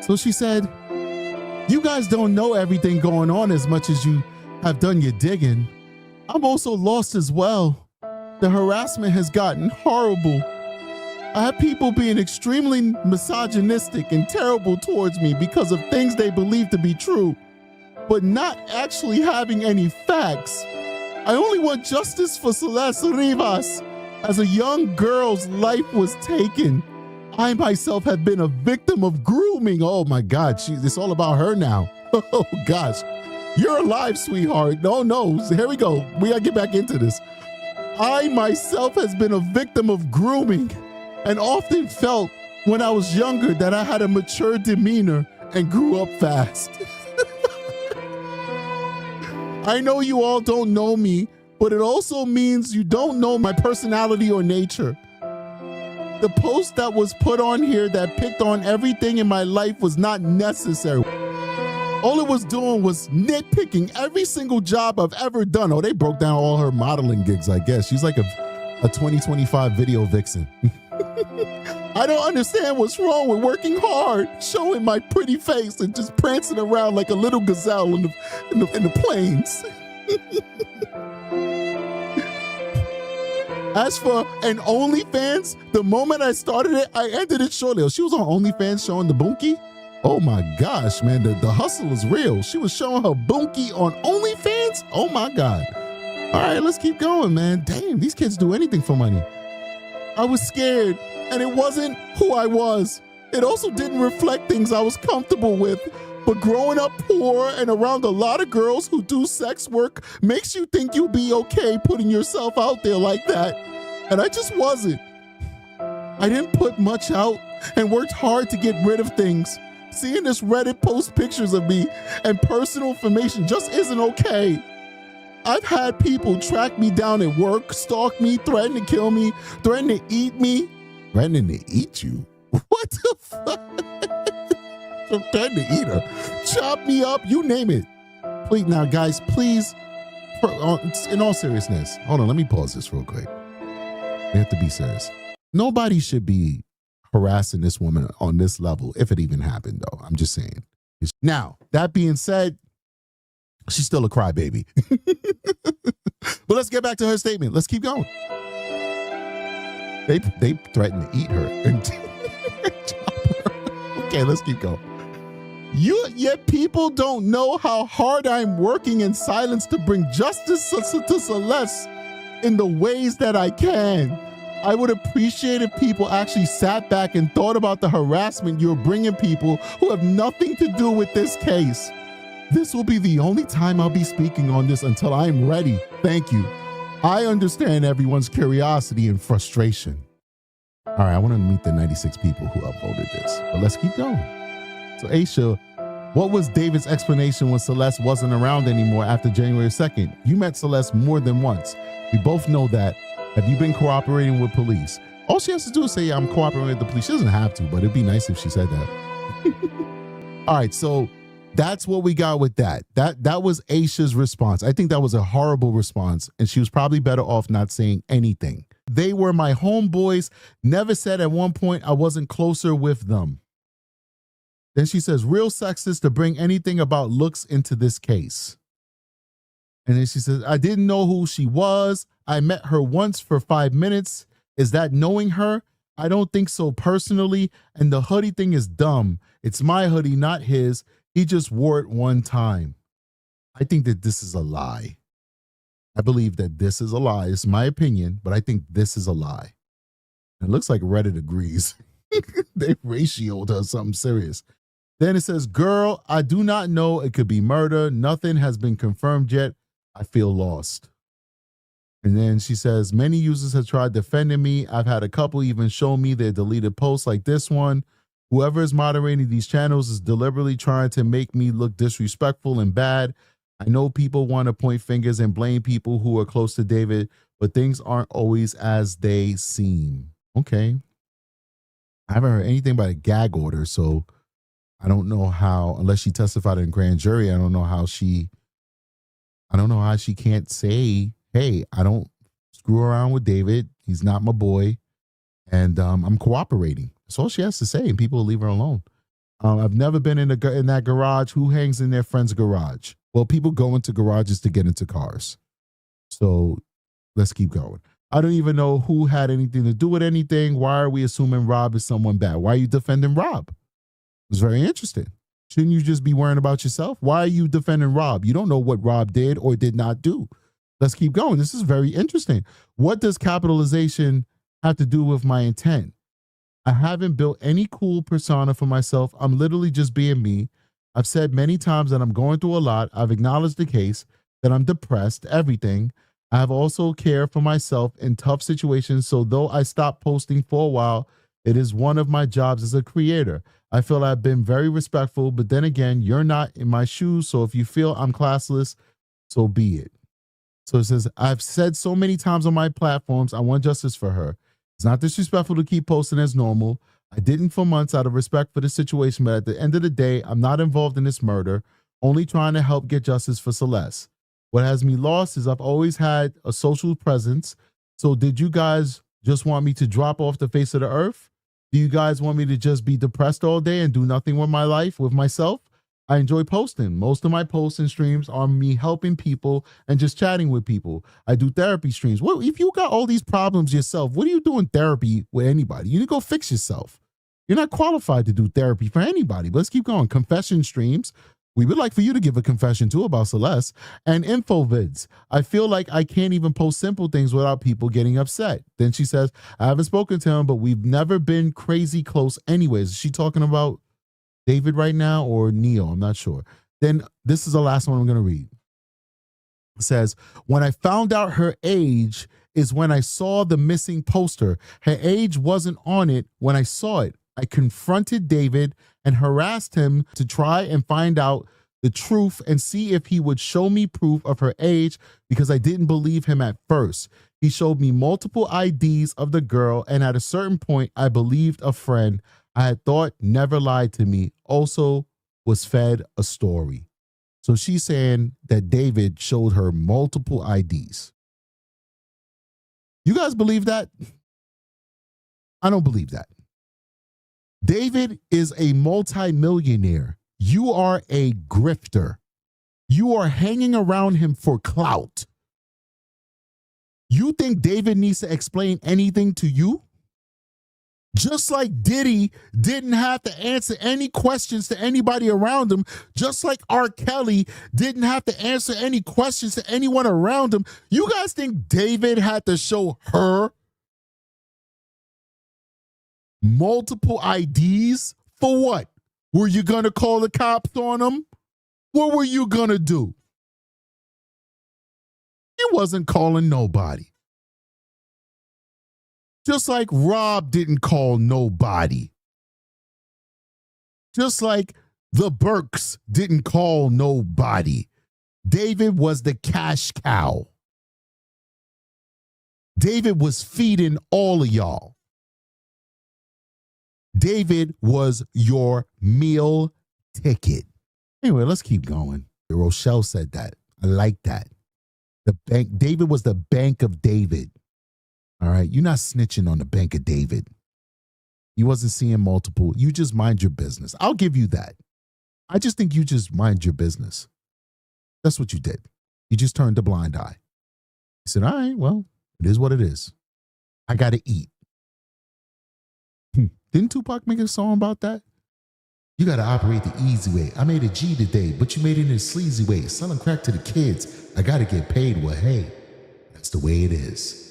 So she said, you guys don't know everything going on as much as you have done your digging. I'm also lost as well. The harassment has gotten horrible. I have people being extremely misogynistic and terrible towards me because of things they believe to be true, but not actually having any facts. I only want justice for Celeste Rivas, as a young girl's life was taken. I myself have been a victim of grooming. Oh my God, it's all about her now. Oh gosh, you're alive, sweetheart. No, here we go. We gotta get back into this. I myself has been a victim of grooming and often felt when I was younger that I had a mature demeanor and grew up fast. I know you all don't know me, but it also means you don't know my personality or nature. The post that was put on here that picked on everything in my life was not necessary. All it was doing was nitpicking every single job I've ever done. Oh, they broke down all her modeling gigs, I guess. She's like a 2025 video vixen. I don't understand what's wrong with working hard, showing my pretty face and just prancing around like a little gazelle in the plains. As for an OnlyFans, the moment I started it, I ended it shortly. Oh, she was on OnlyFans showing the bunkie? Oh my gosh, man, the hustle is real. She was showing her bunkie on OnlyFans? Oh my God. All right, let's keep going, man. Damn, these kids do anything for money. I was scared, and it wasn't who I was. It also didn't reflect things I was comfortable with. But growing up poor and around a lot of girls who do sex work makes you think you'll be okay putting yourself out there like that. And I just wasn't. I didn't put much out and worked hard to get rid of things. Seeing this Reddit post pictures of me and personal information just isn't okay. I've had people track me down at work, stalk me, threaten to kill me, threaten to eat me. Threatening to eat you? What the fuck? Threaten to eat her. Chop me up, you name it. Please, now guys, please, in all seriousness, hold on, let me pause this real quick. We have to be serious. Nobody should be harassing this woman on this level, if it even happened though. I'm just saying. Now, that being said, she's still a crybaby. But let's get back to her statement. Let's keep going. They threatened to eat her and chop her. Okay, let's keep going. Yet people don't know how hard I'm working in silence to bring justice to Celeste in the ways that I can. I would appreciate if people actually sat back and thought about the harassment you're bringing people who have nothing to do with this case. This will be the only time I'll be speaking on this until I'm ready. Thank you. I understand everyone's curiosity and frustration. All right, I want to meet the 96 people who upvoted this, but let's keep going. So Aysia, what was David's explanation when Celeste wasn't around anymore after January 2nd? You met Celeste more than once. We both know that. Have you been cooperating with police? All she has to do is say, yeah, I'm cooperating with the police. She doesn't have to, but it'd be nice if she said that. All right, so that's what we got with that. That was Aysia's response. I think that was a horrible response, and she was probably better off not saying anything. They were my homeboys. Never said at one point I wasn't closer with them. Then she says, real sexist to bring anything about looks into this case. And then she says, I didn't know who she was. I met her once for 5 minutes. Is that knowing her? I don't think so personally. And the hoodie thing is dumb. It's my hoodie, not his. He just wore it one time. I think that this is a lie. I believe that this is a lie. It's my opinion, but I think this is a lie. It looks like Reddit agrees. They ratioed her something serious. Then it says, girl, I do not know. It could be murder. Nothing has been confirmed yet. I feel lost. And then she says, many users have tried defending me. I've had a couple even show me their deleted posts like this one. Whoever is moderating these channels is deliberately trying to make me look disrespectful and bad. I know people want to point fingers and blame people who are close to David, but things aren't always as they seem. Okay. I haven't heard anything about a gag order, so I don't know how, unless she testified in grand jury, I don't know how she can't say, hey, I don't screw around with David. He's not my boy. And I'm cooperating. That's all she has to say, and people will leave her alone. I've never been in that garage. Who hangs in their friend's garage? Well, people go into garages to get into cars. So let's keep going. I don't even know who had anything to do with anything. Why are we assuming Rob is someone bad? Why are you defending Rob? It's very interesting. Shouldn't you just be worrying about yourself? Why are you defending Rob? You don't know what Rob did or did not do. Let's keep going. This is very interesting. What does capitalization have to do with my intent? I haven't built any cool persona for myself. I'm literally just being me. I've said many times that I'm going through a lot. I've acknowledged the case, that I'm depressed, everything. I have also cared for myself in tough situations. So though I stopped posting for a while, it is one of my jobs as a creator. I feel I've been very respectful, but then again, you're not in my shoes. So if you feel I'm classless, so be it. So it says, I've said so many times on my platforms, I want justice for her. It's not disrespectful to keep posting as normal. I didn't for months out of respect for the situation, but at the end of the day, I'm not involved in this murder, only trying to help get justice for Celeste. What has me lost is I've always had a social presence. So did you guys just want me to drop off the face of the earth? Do you guys want me to just be depressed all day and do nothing with my life, with myself? I enjoy posting. Most of my posts and streams are me helping people and just chatting with people. I do therapy streams. Well, if you got all these problems yourself, what are you doing therapy with anybody? You need to go fix yourself. You're not qualified to do therapy for anybody. But let's keep going. Confession streams. We would like for you to give a confession too about Celeste. And info vids. I feel like I can't even post simple things without people getting upset. Then she says, I haven't spoken to him, but we've never been crazy close anyways. Is she talking about David right now or Neil? I'm not sure. Then this is the last one I'm going to read. It says, when I found out her age is when I saw the missing poster. Her age wasn't on it when I saw it. I confronted David and harassed him to try and find out the truth and see if he would show me proof of her age because I didn't believe him at first. He showed me multiple IDs of the girl, and at a certain point, I believed a friend I had thought never lied to me, also was fed a story. So she's saying that David showed her multiple IDs. You guys believe that? I don't believe that. David is a multimillionaire. You are a grifter. You are hanging around him for clout. You think David needs to explain anything to you? Just like Diddy didn't have to answer any questions to anybody around him, just like R. Kelly didn't have to answer any questions to anyone around him, you guys think David had to show her multiple IDs? For what? Were you going to call the cops on him? What were you going to do? He wasn't calling nobody. Just like Rob didn't call nobody. Just like the Burks didn't call nobody. David was the cash cow. David was feeding all of y'all. David was your meal ticket. Anyway, let's keep going. Rochelle said that. I like that. The bank. David was the bank of David. All right, you're not snitching on the bank of David. You wasn't seeing multiple. You just mind your business. I'll give you that. I just think you just mind your business. That's what you did. You just turned a blind eye. He said, all right, well, it is what it is. I got to eat. Didn't Tupac make a song about that? You got to operate the easy way. I made a G today, but you made it in a sleazy way. Selling crack to the kids. I got to get paid. Well, hey, that's the way it is.